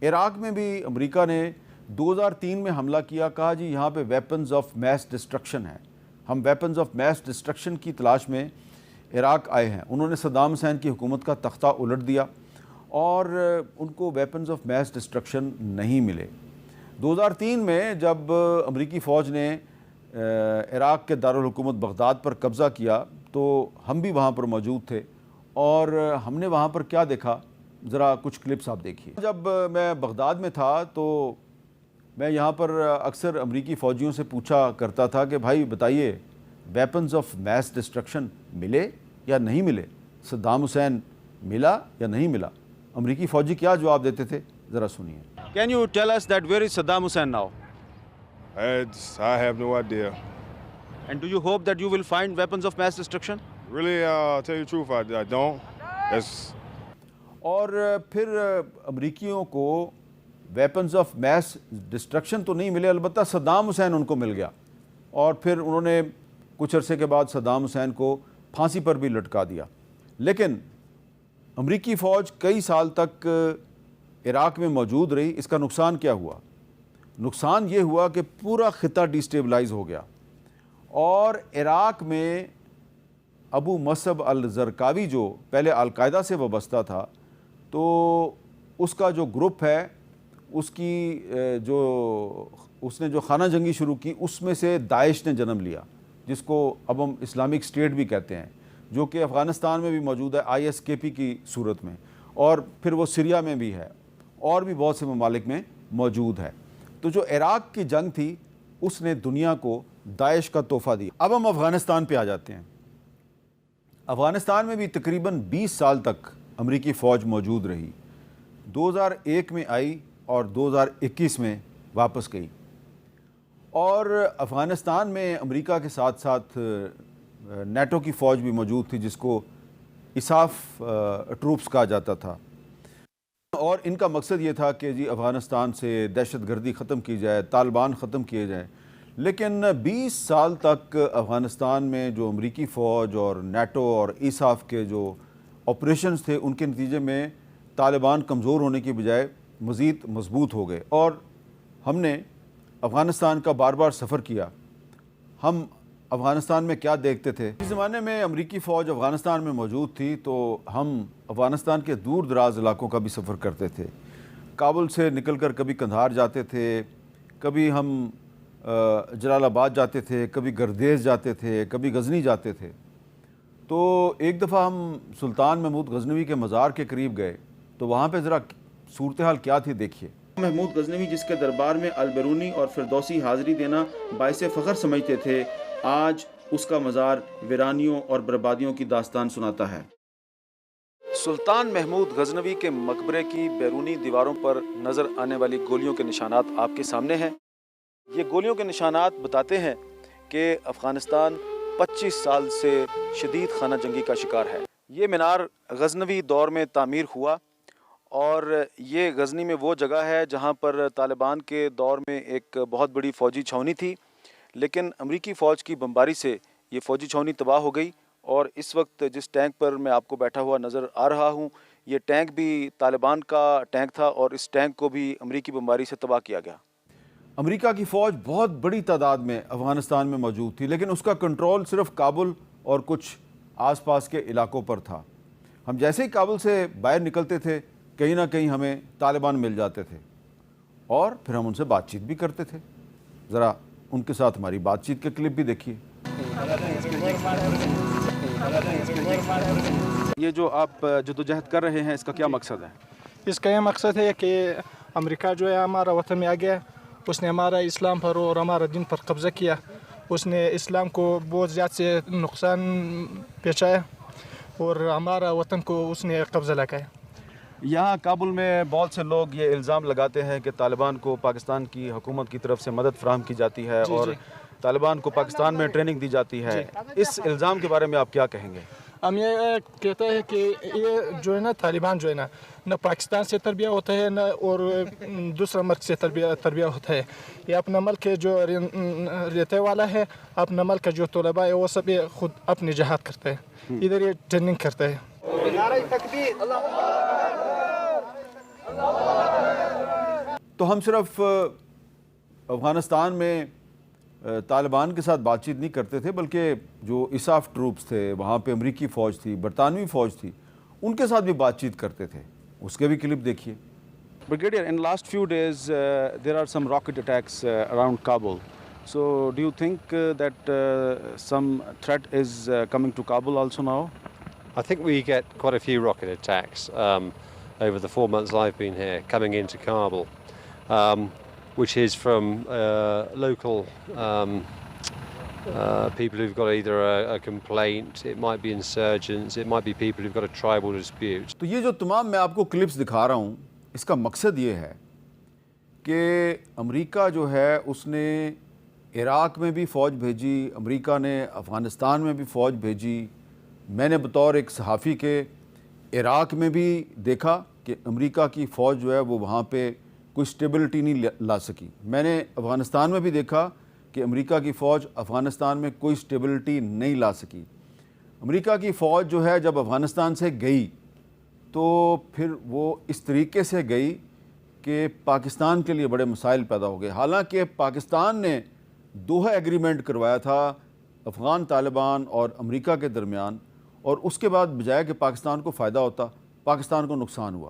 عراق میں بھی امریکہ نے 2003 میں حملہ کیا، کہا جی یہاں پہ ویپنز آف میس ڈسٹرکشن ہے، ہم ویپنز آف میس ڈسٹرکشن کی تلاش میں عراق آئے ہیں۔ انہوں نے صدام حسین کی حکومت کا تختہ الٹ دیا اور ان کو ویپنز آف میس ڈسٹرکشن نہیں ملے۔ 2003 میں جب امریکی فوج نے عراق کے دارالحکومت بغداد پر قبضہ کیا تو ہم بھی وہاں پر موجود تھے، اور ہم نے وہاں پر کیا دیکھا ذرا کچھ کلپس آپ دیکھیے۔ جب میں بغداد میں تھا تو میں یہاں پر اکثر امریکی فوجیوں سے پوچھا کرتا تھا کہ بھائی بتائیے ویپنز آف میس ڈسٹرکشن ملے یا نہیں ملے، صدام حسین ملا یا نہیں ملا؟ امریکی فوجی کیا جواب دیتے تھے ذرا سنیے۔ Can you tell us that where is Saddam Hussein now? I have no idea. And do you hope that you will find weapons of mass destruction? Really, tell you the truth, I don't. اور پھر امریکیوں کو weapons of mass destruction تو نہیں ملے، البتہ Saddam Hussein ان کو مل گیا، اور پھر انہوں نے کچھ عرصے کے بعد صدام حسین کو پھانسی پر بھی لٹکا دیا۔ لیکن امریکی فوج کئی سال تک عراق میں موجود رہی۔ اس کا نقصان کیا ہوا؟ نقصان یہ ہوا کہ پورا خطہ ڈیسٹیبلائز ہو گیا، اور عراق میں ابو مصعب الزرقاوی جو پہلے القاعدہ سے وابستہ تھا، تو اس کا جو گروپ ہے، اس نے جو خانہ جنگی شروع کی، اس میں سے داعش نے جنم لیا، جس کو اب ہم اسلامک اسٹیٹ بھی کہتے ہیں، جو کہ افغانستان میں بھی موجود ہے ISKP کی صورت میں، اور پھر وہ سیریا میں بھی ہے، اور بھی بہت سے ممالک میں موجود ہے۔ تو جو عراق کی جنگ تھی اس نے دنیا کو داعش کا تحفہ دیا۔ اب ہم افغانستان پہ آ جاتے ہیں۔ افغانستان میں بھی تقریباً 20 سال تک امریکی فوج موجود رہی، 2001 میں آئی اور 2021 میں واپس گئی، اور افغانستان میں امریکہ کے ساتھ ساتھ نیٹو کی فوج بھی موجود تھی، جس کو ISAF ٹروپس کہا جاتا تھا، اور ان کا مقصد یہ تھا کہ جی افغانستان سے دہشت گردی ختم کی جائے، طالبان ختم کیے جائیں۔ لیکن 20 سال تک افغانستان میں جو امریکی فوج اور نیٹو اور ISAF کے جو آپریشنز تھے، ان کے نتیجے میں طالبان کمزور ہونے کی بجائے مزید مضبوط ہو گئے، اور ہم نے افغانستان کا بار بار سفر کیا۔ ہم افغانستان میں کیا دیکھتے تھے؟ اس زمانے میں امریکی فوج افغانستان میں موجود تھی تو ہم افغانستان کے دور دراز علاقوں کا بھی سفر کرتے تھے۔ کابل سے نکل کر کبھی قندھار جاتے تھے، کبھی ہم جلال آباد جاتے تھے، کبھی گردیز جاتے تھے، کبھی غزنی جاتے تھے۔ تو ایک دفعہ ہم سلطان محمود غزنوی کے مزار کے قریب گئے تو وہاں پہ ذرا صورتحال کیا تھی دیکھیے۔ محمود غزنوی جس کے دربار میں البیرونی اور فردوسی حاضری دینا باعث فخر سمجھتے تھے، آج اس کا مزار ویرانیوں اور بربادیوں کی داستان سناتا ہے۔ سلطان محمود غزنوی کے مقبرے کی بیرونی دیواروں پر نظر آنے والی گولیوں کے نشانات آپ کے سامنے ہیں۔ یہ گولیوں کے نشانات بتاتے ہیں کہ افغانستان 25 سال سے شدید خانہ جنگی کا شکار ہے۔ یہ مینار غزنوی دور میں تعمیر ہوا، اور یہ غزنی میں وہ جگہ ہے جہاں پر طالبان کے دور میں ایک بہت بڑی فوجی چھاؤنی تھی، لیکن امریکی فوج کی بمباری سے یہ فوجی چھاؤنی تباہ ہو گئی، اور اس وقت جس ٹینک پر میں آپ کو بیٹھا ہوا نظر آ رہا ہوں، یہ ٹینک بھی طالبان کا ٹینک تھا، اور اس ٹینک کو بھی امریکی بمباری سے تباہ کیا گیا۔ امریکہ کی فوج بہت بڑی تعداد میں افغانستان میں موجود تھی، لیکن اس کا کنٹرول صرف کابل اور کچھ آس پاس کے علاقوں پر تھا۔ ہم جیسے ہی کابل سے باہر نکلتے تھے، کہیں نہ کہیں ہمیں طالبان مل جاتے تھے، اور پھر ہم ان سے بات چیت بھی کرتے تھے۔ ذرا ان کے ساتھ ہماری بات چیت کے کلپ بھی دیکھیے۔ یہ جو آپ جدوجہد کر رہے ہیں، اس کا کیا مقصد ہے؟ اس کا یہ مقصد ہے کہ امریکہ جو ہے ہمارا وطن میں آ گیا، اس نے ہمارا اسلام پر اور ہمارا دین پر قبضہ کیا، اس نے اسلام کو بہت زیادہ سے نقصان پہنچایا، اور ہمارا وطن کو اس نے قبضہ لگایا۔ یہاں کابل میں بہت سے لوگ یہ الزام لگاتے ہیں کہ طالبان کو پاکستان کی حکومت کی طرف سے مدد فراہم کی جاتی ہے، اور طالبان کو پاکستان میں ٹریننگ دی جاتی ہے۔ اس الزام کے بارے میں آپ کیا کہیں گے؟ ہم یہ کہتے ہیں کہ یہ جو ہے نا طالبان جو ہے نا، نہ پاکستان سے تربیہ ہوتا ہے، نہ اور دوسرا ملک سے تربیہ ہوتا ہے۔ یہ اپنا ملک جو رہتے والا ہے، اپنا ملک جو طلباء ہے، وہ سب خود اپنے جہاد کرتے ہیں، ادھر یہ ٹریننگ کرتے ہیں۔ تو ہم صرف افغانستان میں طالبان کے ساتھ بات چیت نہیں کرتے تھے، بلکہ جو ISAF ٹروپس تھے، وہاں پہ امریکی فوج تھی، برطانوی فوج تھی، ان کے ساتھ بھی بات چیت کرتے تھے. اس کے بھی کلپ دیکھیے. Brigadier, in last few days, there are some rocket attacks around Kabul. So, do you think that some threat is coming to Kabul also now? I think we get quite a few rocket attacks over the 4 months I've been here, coming into Kabul, which is from local people who've got either a complaint, it might be insurgents, it might be people who've got a tribal dispute. تو یہ جو تمام میں آپ کو clips دکھا رہا ہوں، اس کا مقصد یہ ہے کہ امریکہ جو ہے اس نے عراق میں بھی فوج بھیجی، امریکہ نے افغانستان میں بھی فوج بھیجی. میں نے بطور ایک صحافی کے عراق میں بھی دیکھا کہ امریکہ کی فوج جو ہے وہ وہاں پہ کوئی سٹیبلٹی نہیں لا سکی. میں نے افغانستان میں بھی دیکھا کہ امریکہ کی فوج افغانستان میں کوئی سٹیبلٹی نہیں لا سکی. امریکہ کی فوج جو ہے جب افغانستان سے گئی تو پھر وہ اس طریقے سے گئی کہ پاکستان کے لیے بڑے مسائل پیدا ہو گئے. حالانکہ پاکستان نے دوحہ ایگریمنٹ کروایا تھا افغان طالبان اور امریکہ کے درمیان، اور اس کے بعد بجائے کہ پاکستان کو فائدہ ہوتا، پاکستان کو نقصان ہوا.